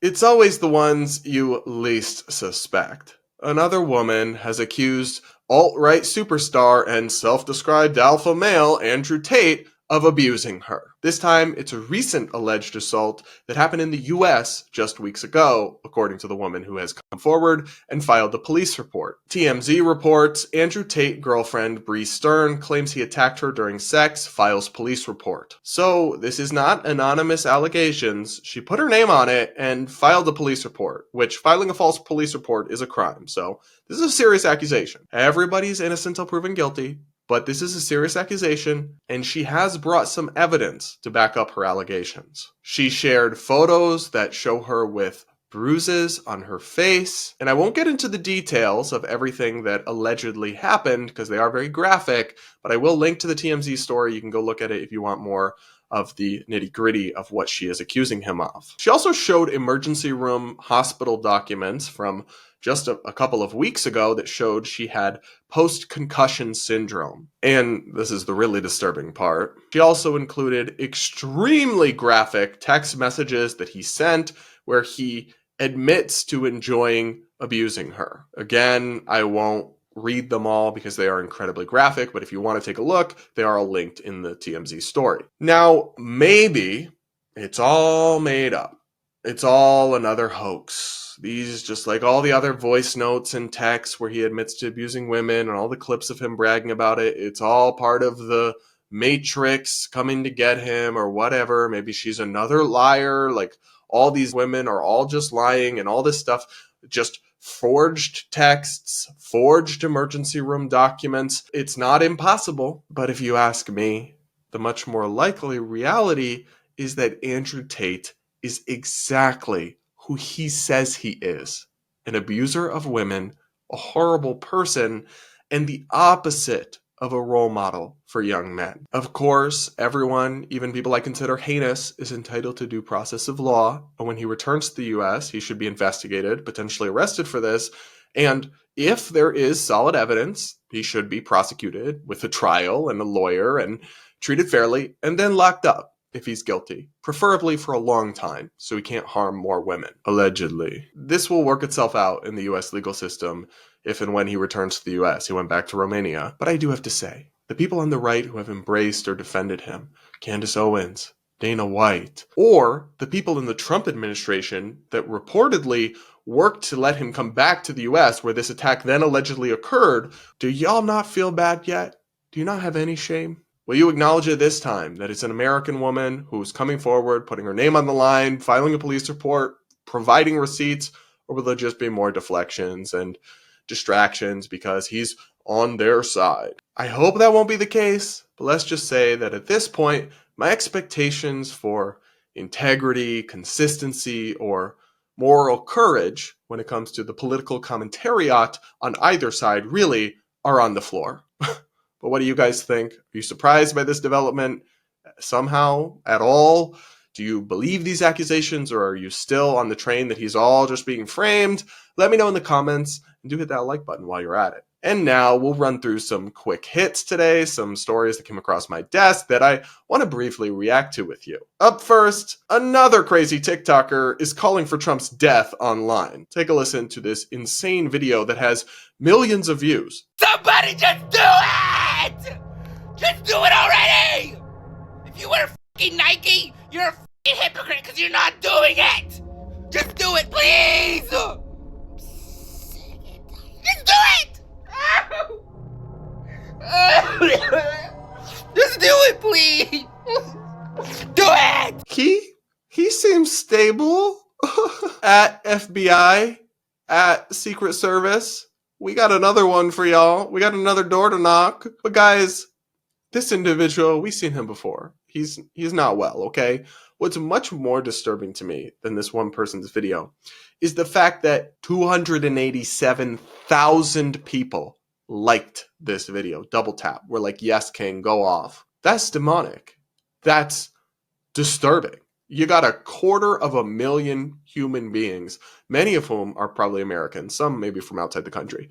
It's always the ones you least suspect. Another woman has accused alt-right superstar and self-described alpha male Andrew Tate of abusing her. This time, it's a recent alleged assault that happened in the US just weeks ago, according to the woman who has come forward and filed a police report. TMZ reports Andrew Tate girlfriend Bree Stern claims he attacked her during sex, files police report. So, this is not anonymous allegations. She put her name on it and filed a police report, which filing a false police report is a crime. So, this is a serious accusation. Everybody's innocent until proven guilty. But this is a serious accusation, and she has brought some evidence to back up her allegations. She shared photos that show her with bruises on her face, and I won't get into the details of everything that allegedly happened because they are very graphic, but I will link to the TMZ story. You can go look at it if you want more of the nitty-gritty of what she is accusing him of. She also showed emergency room hospital documents from just a couple of weeks ago that showed she had post-concussion syndrome. And this is the really disturbing part. She also included extremely graphic text messages that he sent where he admits to enjoying abusing her. Again, I won't read them all because they are incredibly graphic, but if you want to take a look, they are all linked in the TMZ story. Now, maybe it's all made up. It's all another hoax. These, just like all the other voice notes and texts where he admits to abusing women and all the clips of him bragging about it, it's all part of the Matrix coming to get him or whatever. Maybe she's another liar. Like all these women are all just lying and all this stuff, just forged texts, forged emergency room documents. It's not impossible. But if you ask me, the much more likely reality is that Andrew Tate is exactly who he says he is, an abuser of women, a horrible person, and the opposite of a role model for young men. Of course, everyone, even people I consider heinous, is entitled to due process of law, and when he returns to the US, he should be investigated, potentially arrested for this, and if there is solid evidence, he should be prosecuted with a trial and a lawyer and treated fairly, and then locked up if he's guilty, preferably for a long time, so he can't harm more women, allegedly. This will work itself out in the US legal system if and when he returns to the US. He went back to Romania. But I do have to say, the people on the right who have embraced or defended him, Candace Owens, Dana White, or the people in the Trump administration that reportedly worked to let him come back to the US where this attack then allegedly occurred, do y'all not feel bad yet? Do you not have any shame? Will you acknowledge it this time that it's an American woman who's coming forward, putting her name on the line, filing a police report, providing receipts, or will there just be more deflections and distractions because he's on their side? I hope that won't be the case, but let's just say that at this point, my expectations for integrity, consistency, or moral courage when it comes to the political commentariat on either side really are on the floor. But what do you guys think? Are you surprised by this development somehow at all? Do you believe these accusations, or are you still on the train that he's all just being framed? Let me know in the comments, and do hit that like button while you're at it. And now we'll run through some quick hits today, some stories that came across my desk that I want to briefly react to with you. Up first, another crazy TikToker is calling for Trump's death online. Take a listen to this insane video that has millions of views. Somebody just do it! Just do it already! If you wear fucking Nike, you're a fucking hypocrite because you're not doing it! Just do it, please! Just do it! Just do it, please! Do it! He seems stable. At FBI, at Secret Service. We got another one for y'all. We got another door to knock. But guys, this individual, we've seen him before. He's not well, okay? What's much more disturbing to me than this one person's video is the fact that 287,000 people liked this video. Double tap. We're like, yes, King, go off. That's demonic. That's disturbing. You got 250,000 human beings, many of whom are probably American, some maybe from outside the country,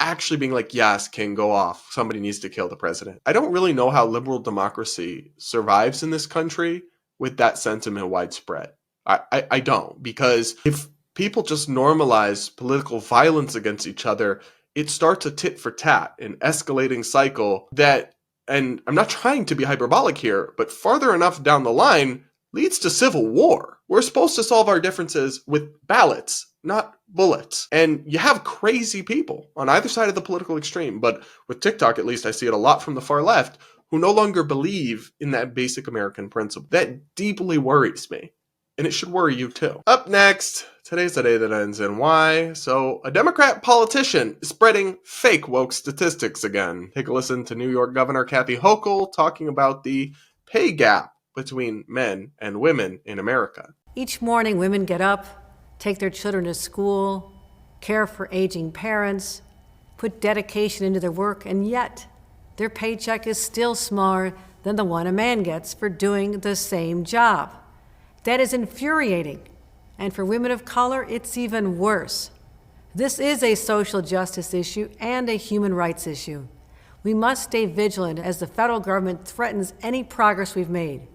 actually being like, yes, King, go off. Somebody needs to kill the president. I don't really know how liberal democracy survives in this country with that sentiment widespread. I don't, because if people just normalize political violence against each other, it starts a tit for tat, an escalating cycle that, and I'm not trying to be hyperbolic here, but farther enough down the line leads to civil war. We're supposed to solve our differences with ballots, not bullets. And you have crazy people on either side of the political extreme, but with TikTok, at least I see it a lot from the far left, who no longer believe in that basic American principle. That deeply worries me. And it should worry you too. Up next, today's the day that ends in Y. So, a Democrat politician is spreading fake woke statistics again. Take a listen to New York Governor Kathy Hochul talking about the pay gap between men and women in America. Each morning, women get up, take their children to school, care for aging parents, put dedication into their work, and yet their paycheck is still smaller than the one a man gets for doing the same job. That is infuriating. And for women of color, it's even worse. This is a social justice issue and a human rights issue. We must stay vigilant as the federal government threatens any progress we've made.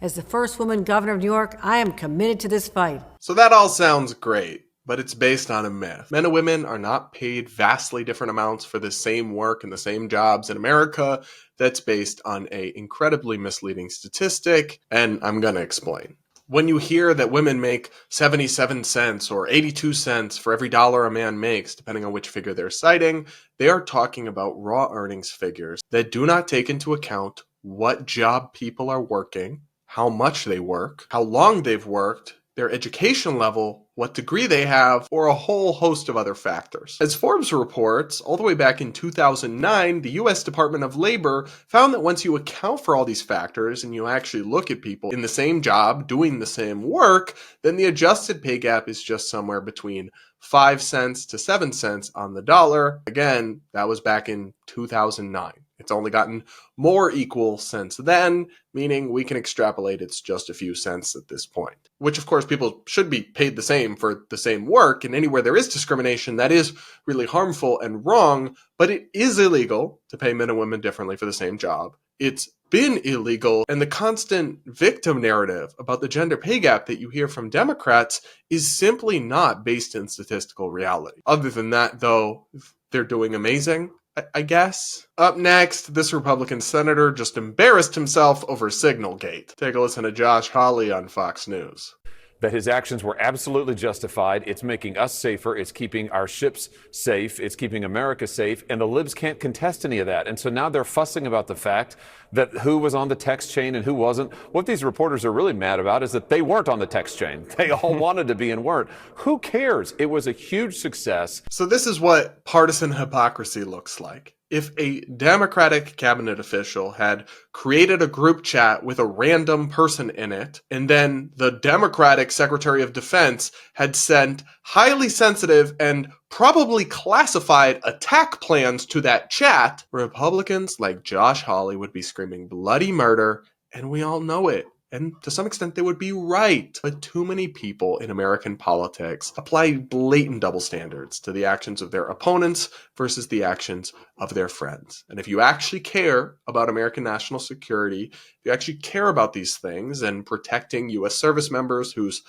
As the first woman governor of New York, I am committed to this fight. So that all sounds great, but it's based on a myth. Men and women are not paid vastly different amounts for the same work and the same jobs in America. That's based on an incredibly misleading statistic, and I'm going to explain. When you hear that women make 77 cents or 82 cents for every dollar a man makes, depending on which figure they're citing, they are talking about raw earnings figures that do not take into account what job people are working, how much they work, how long they've worked, their education level, what degree they have, or a whole host of other factors. As Forbes reports, all the way back in 2009, the U.S. Department of Labor found that once you account for all these factors and you actually look at people in the same job doing the same work, then the adjusted pay gap is just somewhere between 5 cents to 7 cents on the dollar. Again, that was back in 2009. It's only gotten more equal since then, meaning we can extrapolate it's just a few cents at this point. Which, of course, people should be paid the same for the same work, and anywhere there is discrimination, that is really harmful and wrong, but it is illegal to pay men and women differently for the same job. It's been illegal, and the constant victim narrative about the gender pay gap that you hear from Democrats is simply not based in statistical reality. Other than that, though, they're doing amazing, I guess. Up next, this Republican senator just embarrassed himself over Signalgate. Take a listen to Josh Hawley on Fox News. That his actions were absolutely justified. It's making us safer. It's keeping our ships safe. It's keeping America safe. And the libs can't contest any of that. And so now they're fussing about the fact that who was on the text chain and who wasn't. What these reporters are really mad about is that they weren't on the text chain. They all wanted to be and weren't. Who cares? It was a huge success. So this is what partisan hypocrisy looks like. If a Democratic cabinet official had created a group chat with a random person in it, and then the Democratic Secretary of Defense had sent highly sensitive and probably classified attack plans to that chat, Republicans like Josh Hawley would be screaming bloody murder, and we all know it. And to some extent, they would be right. But too many people in American politics apply blatant double standards to the actions of their opponents versus the actions of their friends. And if you actually care about American national security, if you actually care about these things and protecting U.S. service members whose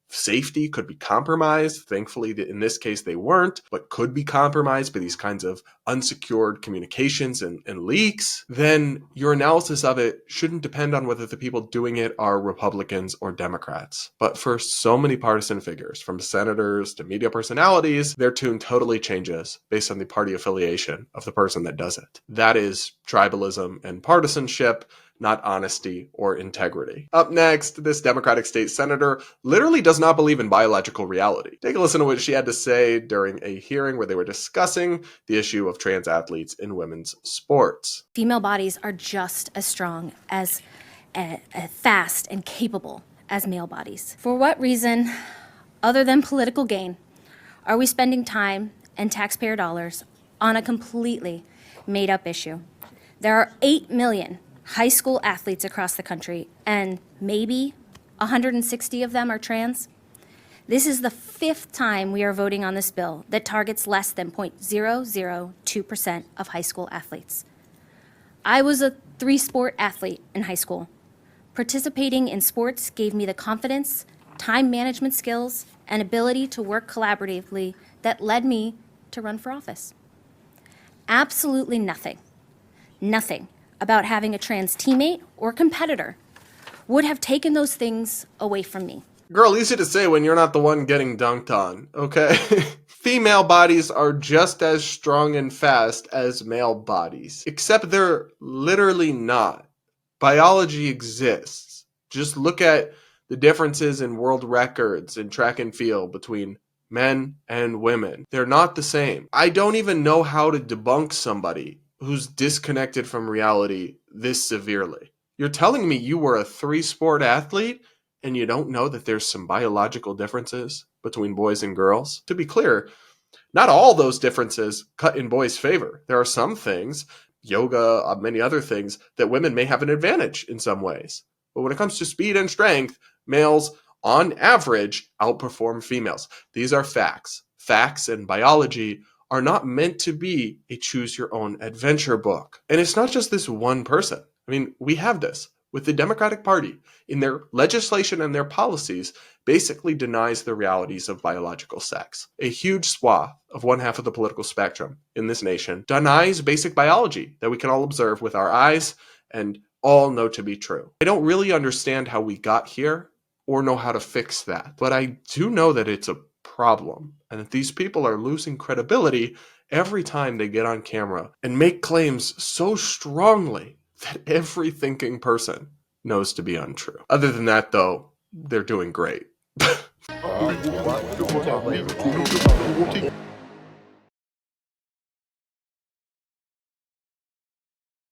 safety could be compromised. Thankfully, in this case, they weren't, but could be compromised by these kinds of unsecured communications and leaks, then your analysis of it shouldn't depend on whether the people doing it are Republicans or Democrats. But for so many partisan figures, from senators to media personalities, their tune totally changes based on the party affiliation of the person that does it. That is tribalism and partisanship, not honesty or integrity. Up next, this Democratic state senator literally does not believe in biological reality. Take a listen to what she had to say during a hearing where they were discussing the issue of trans athletes in women's sports. Female bodies are just as strong, as fast and capable as male bodies. For what reason, other than political gain, are we spending time and taxpayer dollars on a completely made-up issue? There are 8 million high school athletes across the country, and maybe 160 of them are trans. This is the 5th time we are voting on this bill that targets less than 0.002% of high school athletes. I was a 3-sport athlete in high school. Participating in sports gave me the confidence time management skills, and ability to work collaboratively that led me to run for office. Absolutely nothing about having a trans teammate or competitor would have taken those things away from me. Girl, easy to say when you're not the one getting dunked on, okay? Female bodies are just as strong and fast as male bodies, except they're literally not. Biology exists. Just look at the differences in world records in track and field between men and women. They're not the same. I don't even know how to debunk somebody who's disconnected from reality this severely. You're telling me you were a 3-sport athlete and you don't know that there's some biological differences between boys and girls? To be clear, not all those differences cut in boys' favor. There are some things, yoga, many other things, that women may have an advantage in some ways. But when it comes to speed and strength, males, on average, outperform females. These are facts. Facts and biology are not meant to be a choose-your-own-adventure book. And it's not just this one person. I mean, we have this with the Democratic Party in their legislation and their policies basically denies the realities of biological sex. A huge swath of one half of the political spectrum in this nation denies basic biology that we can all observe with our eyes and all know to be true. I don't really understand how we got here or know how to fix that, but I do know that it's a problem and that these people are losing credibility every time they get on camera and make claims so strongly that every thinking person knows to be untrue. Other than that, though, they're doing great.